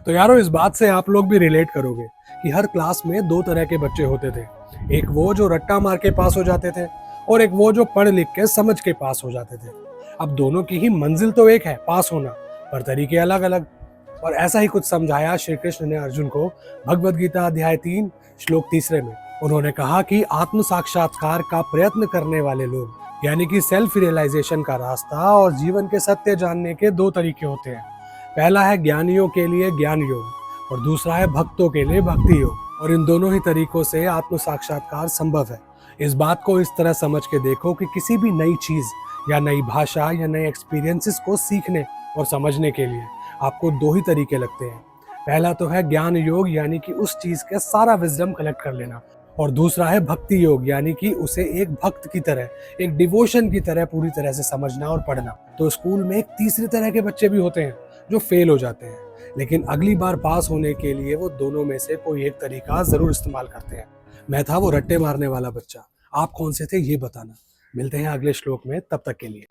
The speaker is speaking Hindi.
तो यारो इस बात से आप लोग भी रिलेट करोगे कि हर क्लास में दो तरह के बच्चे होते थे। एक वो जो रट्टा मार के पास हो जाते थे और एक वो जो पढ़ लिख के समझ के पास हो जाते थे। अब दोनों की ही मंजिल तो एक है, पास होना, पर तरीके अलग अलग। और ऐसा ही कुछ समझाया श्री कृष्ण ने अर्जुन को भगवद गीता अध्याय 3 श्लोक 3 में। उन्होंने कहा कि आत्म साक्षात्कार का प्रयत्न करने वाले लोग, यानी कि सेल्फ रियलाइजेशन का रास्ता और जीवन के सत्य जानने के दो तरीके होते हैं। पहला है ज्ञानियों के लिए ज्ञान योग और दूसरा है भक्तों के लिए भक्ति योग। और इन दोनों ही तरीकों से आत्म साक्षात्कार संभव है। इस बात को इस तरह समझ के देखो कि किसी भी नई चीज या नई भाषा या नए एक्सपीरियंसेस को सीखने और समझने के लिए आपको दो ही तरीके लगते हैं। पहला तो है ज्ञान योग, यानी कि उस चीज का सारा विजडम कलेक्ट कर लेना, और दूसरा है भक्ति योग, यानी कि उसे एक भक्त की तरह, एक डिवोशन की तरह पूरी तरह से समझना और पढ़ना। तो स्कूल में एक तीसरे तरह के बच्चे भी होते हैं जो फेल हो जाते हैं, लेकिन अगली बार पास होने के लिए वो दोनों में से कोई एक तरीका जरूर इस्तेमाल करते हैं। मैं था वो रट्टे मारने वाला बच्चा। आप कौन से थे ये बताना। मिलते हैं अगले श्लोक में, तब तक के लिए।